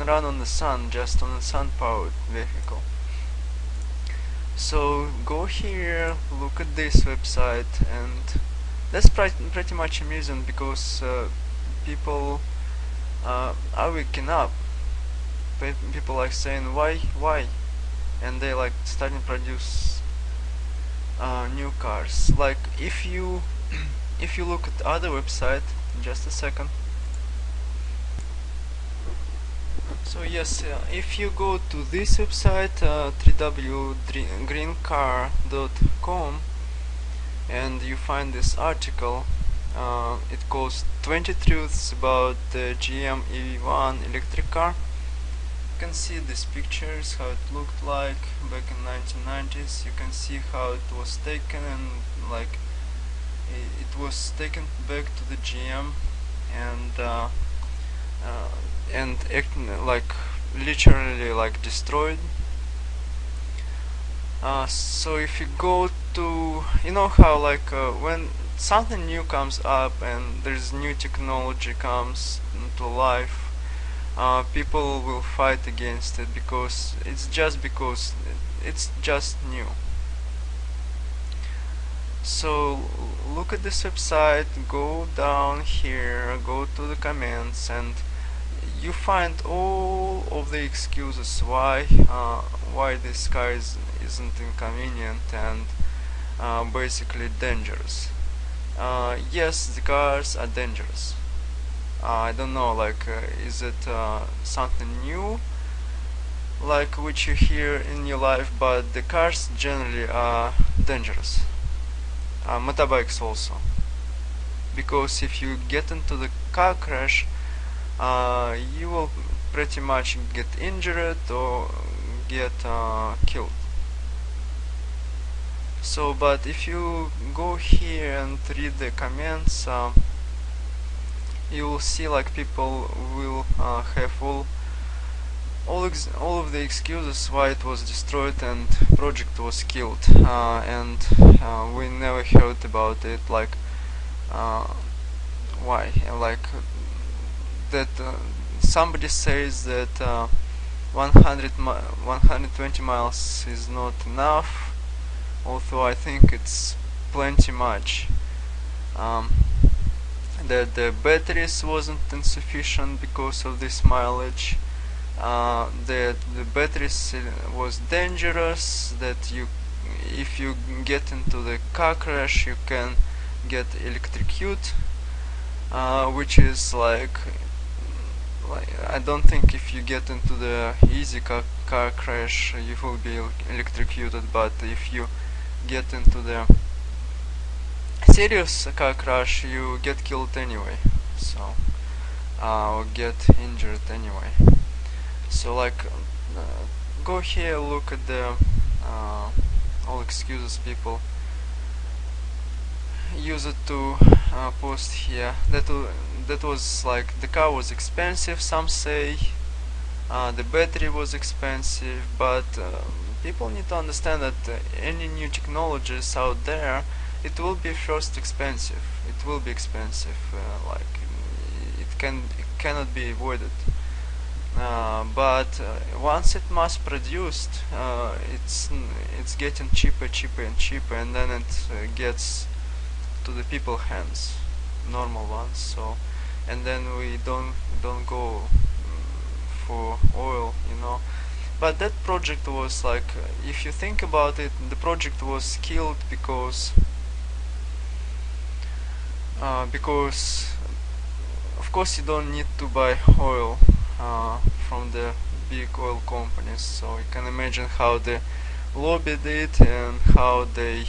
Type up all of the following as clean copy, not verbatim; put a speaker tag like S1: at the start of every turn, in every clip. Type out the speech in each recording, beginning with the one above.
S1: run on the sun, just on a sun-powered vehicle. So go here, look at this website, and that's pretty much amusing because people are waking up. People like saying why, and they like starting to produce new cars. Like if you if you look at other website, just a second. So yes, if you go to this website, www.greencar.com, and you find this article, it calls 20 truths about the GM EV1 electric car. You can see these pictures, how it looked like back in 1990s. You can see how it was taken, and like it was taken back to the GM, and like literally like destroyed. So if you go to, you know how like when something new comes up and there's new technology comes into life, people will fight against it because it's just new. So look at this website, go down here, go to the comments, and you find all of the excuses why this car isn't inconvenient and basically dangerous. Yes, the cars are dangerous. I don't know, like is it something new like which you hear in your life, but the cars generally are dangerous. Motorbikes also, because if you get into the car crash, you will pretty much get injured or get killed. So, but if you go here and read the comments, you will see like people will have all of the excuses why it was destroyed and project was killed, and we never heard about it, like why, like that somebody says that 120 miles is not enough, although I think it's plenty much. That the batteries wasn't insufficient because of this mileage, that the batteries was dangerous, that if you get into the car crash you can get electrocuted, which is like I don't think if you get into the easy car crash you will be electrocuted, but if you get into the serious car crash you get killed anyway, so or get injured anyway. So like go here, look at the all excuses people use it to post here. That was like the car was expensive, some say, the battery was expensive, but people need to understand that any new technologies out there, it will be first expensive. It will be expensive, like it cannot be avoided. But once it mass produced, it's getting cheaper and cheaper, and then it gets to the people hands, normal ones. So, and then we don't go for oil, you know. But that project was like, if you think about it, the project was killed because of course you don't need to buy oil from the big oil companies, so you can imagine how they lobbied it and how they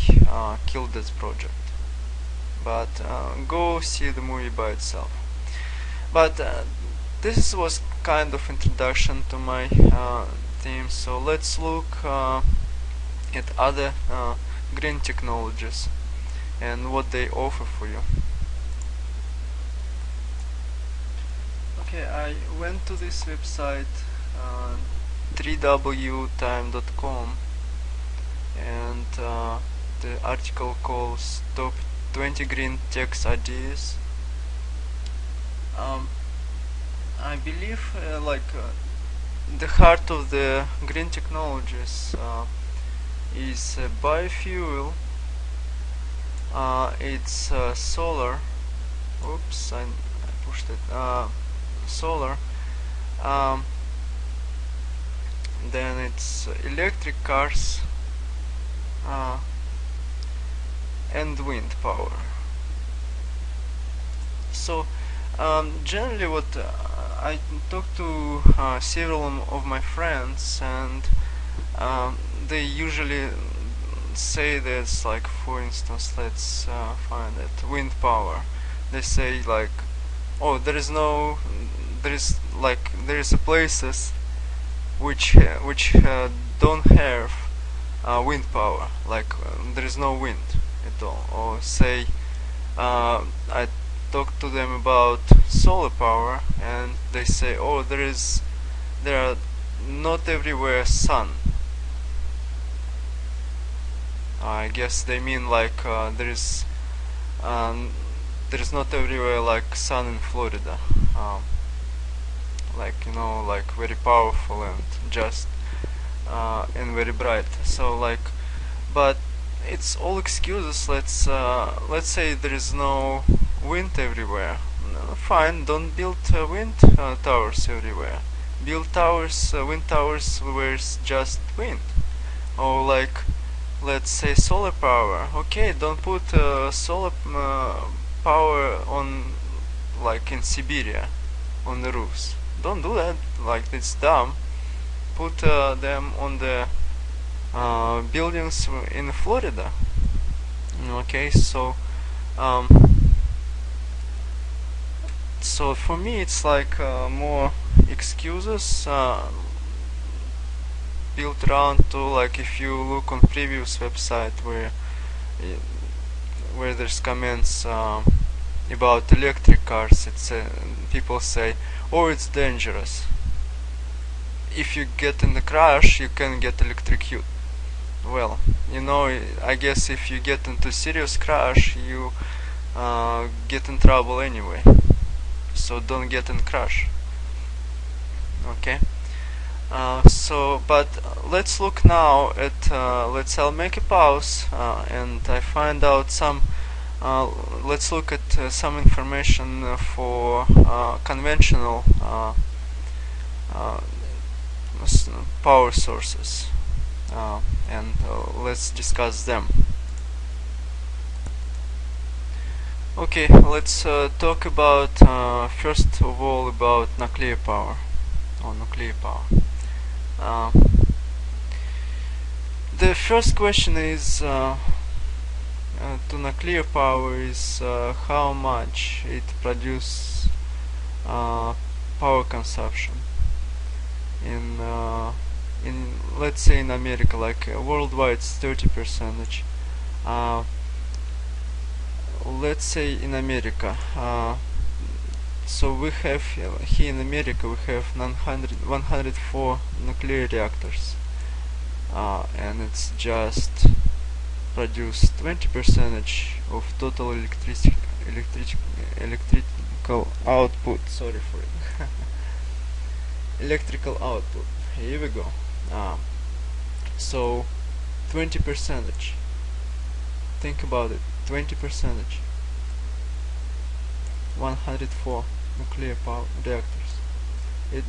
S1: killed this project. But go see the movie by itself. But this was kind of introduction to my theme, so let's look at other green technologies and what they offer for you. Okay, I went to this website, www.time.com, and the article calls Top 20 Green Tech Ideas. I believe the heart of the green technologies is biofuel. It's solar. Oops, I pushed it. Solar. Um, then it's electric cars and wind power. So generally what I talked to several of my friends, and they usually say this, like, for instance, let's find it, wind power. They say, like, oh, there is places which don't have wind power, like there is no wind at all. Or say I talk to them about solar power, and they say, oh, there are not everywhere sun. I guess they mean like there is not everywhere like sun in Florida, like, you know, like very powerful and just and very bright. So like, but it's all excuses. Let's say there is no wind everywhere. Fine, don't build wind towers everywhere. Build towers, wind towers where it's just wind. Or like, let's say solar power. Okay, don't put solar power on, like, in Siberia on the roofs. Don't do that. Like, it's dumb. Put them on the buildings in Florida. Okay, so so for me it's like more excuses built around to, like, if you look on previous website where there's comments about electric cars, it's people say, oh, it's dangerous. If you get in the crash, you can get electrocuted. Well, you know, I guess if you get into serious crash, you get in trouble anyway. So don't get in crash. Okay. But let's look now at. I'll make a pause and I find out some. Let's look at some information for conventional power sources, and let's discuss them. Okay, let's talk about first of all about nuclear power, or nuclear power. The first question is to nuclear power is how much it produces power consumption in let's say in America, like worldwide it's 30%. Let's say in America, so we have here in America we have 104 nuclear reactors, and it's just produced 20% of total electrical output. Sorry for it. Electrical output. Here we go. So 20%. Think about it. 20%. 104 nuclear power reactors.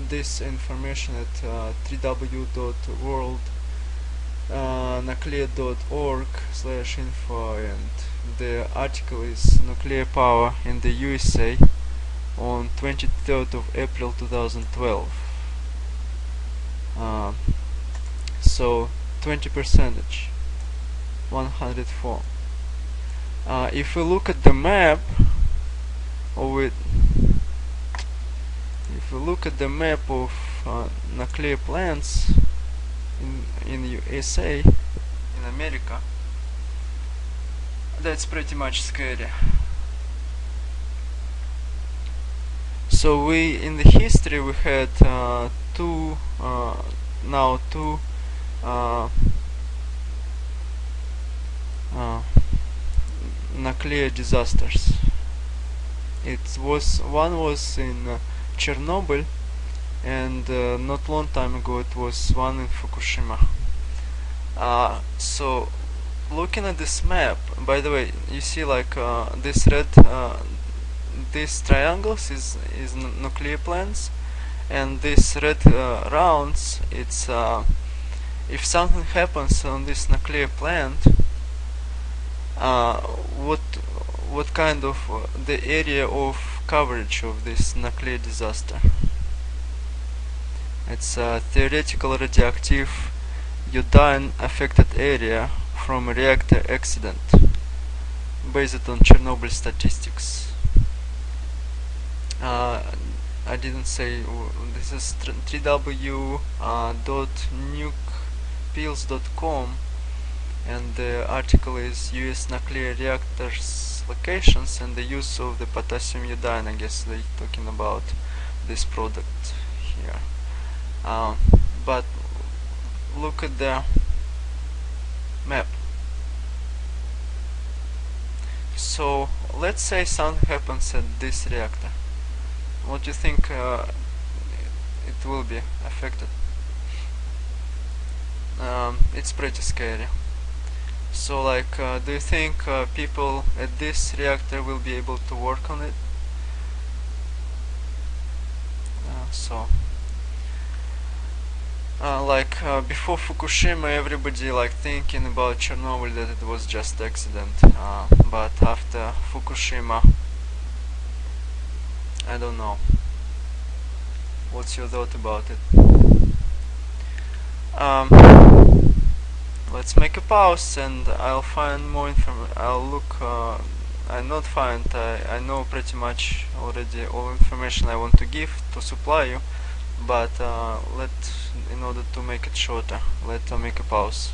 S1: This information at www.worldnuclear.org/info, and the article is Nuclear Power in the USA on 23rd of April 2012. So 20%, 104. If we look at the map of it, if we look at the map of nuclear plants in USA, in America, that's pretty much scary. So in the history we had two nuclear disasters. One was in Chernobyl, and not long time ago it was one in Fukushima. So looking at this map, by the way, you see like this red, these triangles is nuclear plants, and these red rounds, it's if something happens on this nuclear plant, uh, what what kind of the area of coverage of this nuclear disaster? It's a theoretical radioactive iodine affected area from a reactor accident based on Chernobyl statistics. I didn't say this is www.nukepills.com, and the article is US nuclear reactors locations and the use of the potassium iodine. I guess they're talking about this product here. But look at the map. So let's say something happens at this reactor. What do you think it will be affected? It's pretty scary. So like, do you think people at this reactor will be able to work on it? Before Fukushima, everybody like thinking about Chernobyl that it was just accident, but after Fukushima, I don't know. What's your thought about it? Let's make a pause and I'll find more information. I'll look. I not find. I know pretty much already all information I want to give to supply you, but in order to make it shorter, let's make a pause.